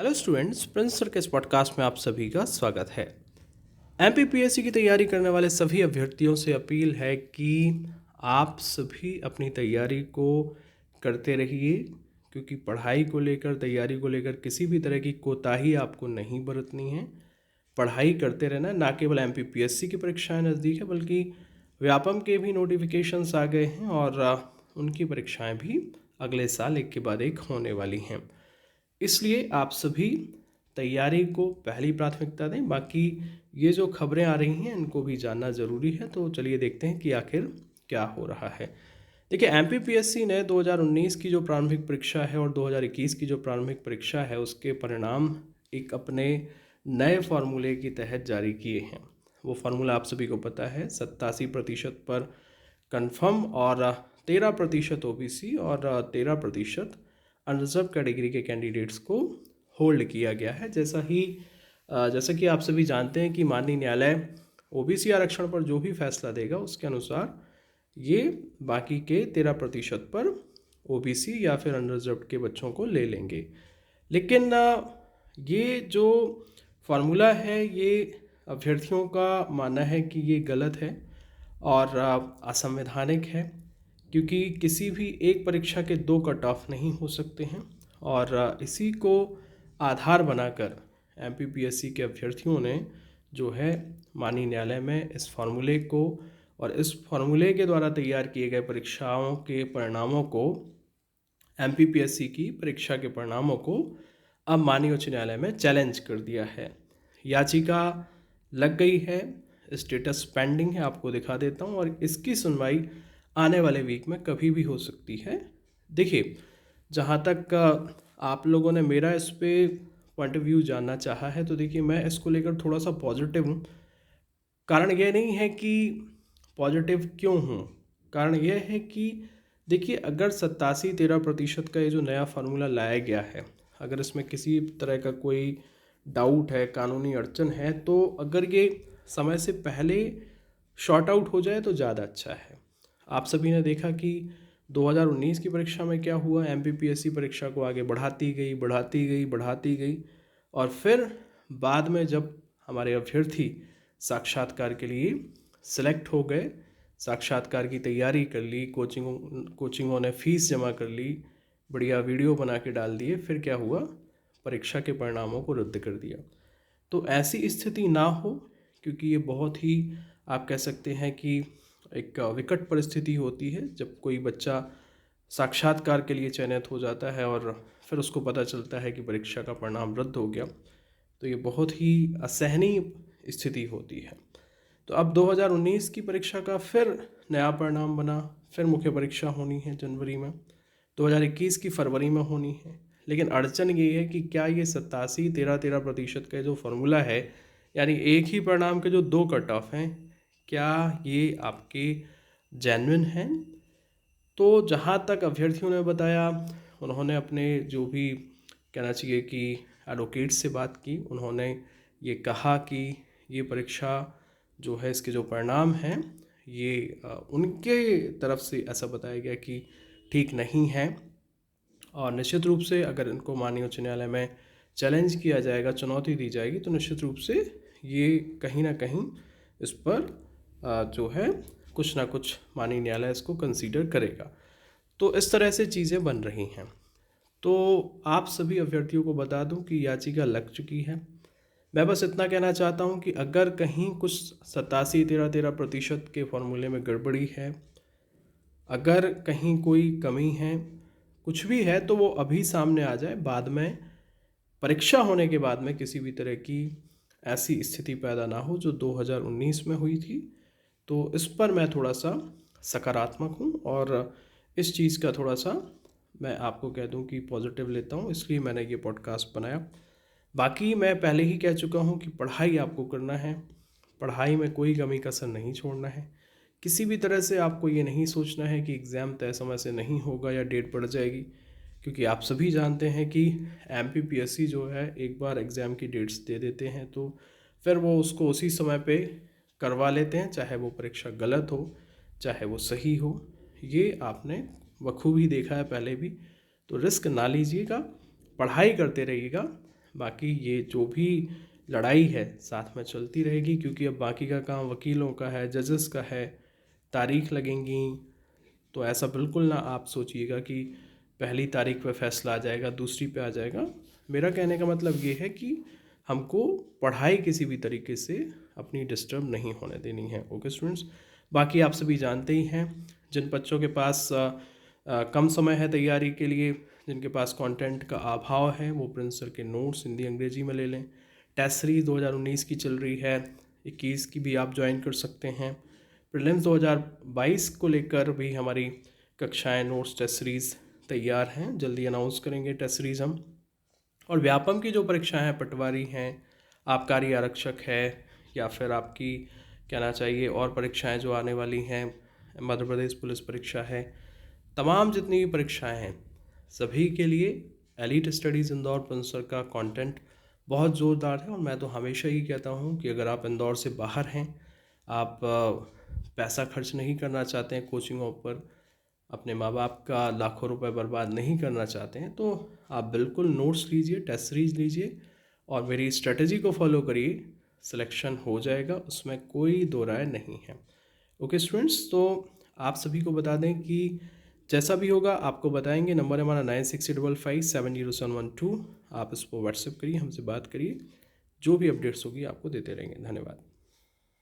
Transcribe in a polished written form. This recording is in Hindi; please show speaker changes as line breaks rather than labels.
हेलो स्टूडेंट्स, प्रिंस सर के इस पॉडकास्ट में आप सभी का स्वागत है। एमपीपीएससी की तैयारी करने वाले सभी अभ्यर्थियों से अपील है कि आप सभी अपनी तैयारी को करते रहिए, क्योंकि पढ़ाई को लेकर, तैयारी को लेकर किसी भी तरह की कोताही आपको नहीं बरतनी है। पढ़ाई करते रहना। ना केवल एमपीपीएससी की परीक्षाएं नज़दीक है, बल्कि व्यापम के भी नोटिफिकेशंस आ गए हैं और उनकी परीक्षाएं भी अगले साल एक के बाद एक होने वाली हैं। इसलिए आप सभी तैयारी को पहली प्राथमिकता दें। बाकी ये जो खबरें आ रही हैं इनको भी जानना ज़रूरी है। तो चलिए देखते हैं कि आखिर क्या हो रहा है। देखिए, एमपीपीएससी ने 2019 की जो प्रारंभिक परीक्षा है और 2021 की जो प्रारंभिक परीक्षा है उसके परिणाम एक अपने नए फार्मूले के तहत जारी किए हैं। वो फार्मूला आप सभी को पता है, 87% पर कन्फर्म और 13% ओबीसी और 13% अनरिजर्व कैटेगरी के कैंडिडेट्स को होल्ड किया गया है। जैसा कि आप सभी जानते हैं कि माननीय न्यायालय ओबीसी आरक्षण पर जो भी फैसला देगा उसके अनुसार ये बाकी के 13% पर ओबीसी या फिर अनरिजर्व के बच्चों को ले लेंगे। लेकिन ये जो फार्मूला है ये अभ्यर्थियों का मानना है कि ये गलत है और असंवैधानिक है, क्योंकि किसी भी एक परीक्षा के दो कट ऑफ नहीं हो सकते हैं। और इसी को आधार बनाकर एमपीपीएससी के अभ्यर्थियों ने जो है माननीय न्यायालय में इस फार्मूले को और इस फार्मूले के द्वारा तैयार किए गए परीक्षाओं के परिणामों को, एमपीपीएससी की परीक्षा के परिणामों को अब माननीय उच्च न्यायालय में चैलेंज कर दिया है। याचिका लग गई है, स्टेटस पेंडिंग है, आपको दिखा देता हूँ, और इसकी सुनवाई आने वाले वीक में कभी भी हो सकती है। देखिए, जहाँ तक आप लोगों ने मेरा इस पे पॉइंट ऑफ व्यू जानना चाहा है, तो देखिए मैं इसको लेकर थोड़ा सा पॉजिटिव हूँ। कारण यह नहीं है कि पॉजिटिव क्यों हूँ, कारण यह है कि देखिए, अगर 87-13% का ये जो नया फार्मूला लाया गया है, अगर इसमें किसी तरह का कोई डाउट है, कानूनी अड़चन है, तो अगर ये समय से पहले शॉर्ट आउट हो जाए तो ज़्यादा अच्छा है। आप सभी ने देखा कि 2019 की परीक्षा में क्या हुआ। एमपीपीएससी परीक्षा को आगे बढ़ाती गई और फिर बाद में जब हमारे अभ्यर्थी साक्षात्कार के लिए सिलेक्ट हो गए, साक्षात्कार की तैयारी कर ली, कोचिंगों ने फीस जमा कर ली, बढ़िया वीडियो बना के डाल दिए, फिर क्या हुआ, परीक्षा के परिणामों को रद्द कर दिया। तो ऐसी स्थिति ना हो, क्योंकि ये बहुत ही, आप कह सकते हैं कि एक विकट परिस्थिति होती है जब कोई बच्चा साक्षात्कार के लिए चयनित हो जाता है और फिर उसको पता चलता है कि परीक्षा का परिणाम रद्द हो गया। तो ये बहुत ही असहनीय स्थिति होती है। तो अब 2019 की परीक्षा का फिर नया परिणाम बना, फिर मुख्य परीक्षा होनी है जनवरी में, 2021 की फरवरी में होनी है। लेकिन अड़चन ये है कि क्या ये 87-13% का जो फार्मूला है, यानी एक ही परिणाम के जो दो कट ऑफ हैं, क्या ये आपके जेन्युइन हैं? तो जहाँ तक अभ्यर्थियों ने बताया, उन्होंने अपने जो भी कहना चाहिए कि एडवोकेट से बात की, उन्होंने ये कहा कि ये परीक्षा जो है, इसके जो परिणाम हैं, ये उनके तरफ से ऐसा बताया गया कि ठीक नहीं है। और निश्चित रूप से अगर इनको माननीय उच्च न्यायालय में चैलेंज किया जाएगा, चुनौती दी जाएगी, तो निश्चित रूप से ये कहीं ना कहीं इस पर जो है कुछ ना कुछ माननीय न्यायालय इसको कंसीडर करेगा। तो इस तरह से चीज़ें बन रही हैं। तो आप सभी अभ्यर्थियों को बता दूं कि याचिका लग चुकी है। मैं बस इतना कहना चाहता हूं कि अगर कहीं कुछ 87-13% के फॉर्मूले में गड़बड़ी है, अगर कहीं कोई कमी है, कुछ भी है, तो वो अभी सामने आ जाए। बाद में परीक्षा होने के बाद में किसी भी तरह की ऐसी स्थिति पैदा ना हो जो 2019 में हुई थी। तो इस पर मैं थोड़ा सा सकारात्मक हूँ और इस चीज़ का थोड़ा सा मैं आपको कह दूं कि पॉजिटिव लेता हूँ, इसलिए मैंने ये पॉडकास्ट बनाया। बाकी मैं पहले ही कह चुका हूँ कि पढ़ाई आपको करना है, पढ़ाई में कोई कमी कसर नहीं छोड़ना है। किसी भी तरह से आपको ये नहीं सोचना है कि एग्ज़ाम तय समय से नहीं होगा या डेट बढ़ जाएगी, क्योंकि आप सभी जानते हैं कि एमपीपीएससी जो है एक बार एग्ज़ाम की डेट्स दे देते हैं तो फिर वो उसको उसी समय पे करवा लेते हैं, चाहे वो परीक्षा गलत हो चाहे वो सही हो। ये आपने बखूबी देखा है पहले भी। तो रिस्क ना लीजिएगा, पढ़ाई करते रहिएगा। बाकी ये जो भी लड़ाई है साथ में चलती रहेगी, क्योंकि अब बाकी का काम वकीलों का है, जजेस का है, तारीख लगेंगी। तो ऐसा बिल्कुल ना आप सोचिएगा कि पहली तारीख पे फैसला आ जाएगा, दूसरी पे आ जाएगा। मेरा कहने का मतलब ये है कि हमको पढ़ाई किसी भी तरीके से अपनी डिस्टर्ब नहीं होने देनी है। ओके स्टूडेंट्स, बाकी आप सभी जानते ही हैं, जिन बच्चों के पास कम समय है तैयारी के लिए, जिनके पास कंटेंट का अभाव है, वो प्रिंस सर के नोट्स हिंदी अंग्रेजी में ले लें। टेस्ट सीरीज़ 2019 की चल रही है, 21 की भी आप ज्वाइन कर सकते हैं। प्रीलिम्स 2022 को लेकर भी हमारी कक्षाएं, नोट्स, टेस्ट सीरीज़ तैयार हैं, जल्दी अनाउंस करेंगे टेस्ट सीरीज़ हम। और व्यापम की जो परीक्षाएं हैं, पटवारी हैं, आबकारी आरक्षक है, या फिर आपकी कहना चाहिए और परीक्षाएं जो आने वाली हैं, मध्य प्रदेश पुलिस परीक्षा है, तमाम जितनी भी परीक्षाएं हैं सभी के लिए एलीट स्टडीज़ इंदौर प्रिंसर का कंटेंट बहुत ज़ोरदार है। और मैं तो हमेशा ही कहता हूं कि अगर आप इंदौर से बाहर हैं, आप पैसा खर्च नहीं करना चाहते हैं कोचिंगों पर, अपने माँ बाप का लाखों रुपए बर्बाद नहीं करना चाहते हैं, तो आप बिल्कुल नोट्स लीजिए, टेस्ट सीरीज लीजिए और मेरी स्ट्रेटजी को फॉलो करिए। सिलेक्शन हो जाएगा, उसमें कोई दो राय नहीं है। ओके स्टूडेंट्स, तो आप सभी को बता दें कि जैसा भी होगा आपको बताएंगे। नंबर है हमारा 9655570712। आप इस पर व्हाट्सएप करिए, हमसे बात करिए, जो भी अपडेट्स होगी आपको देते रहेंगे। धन्यवाद।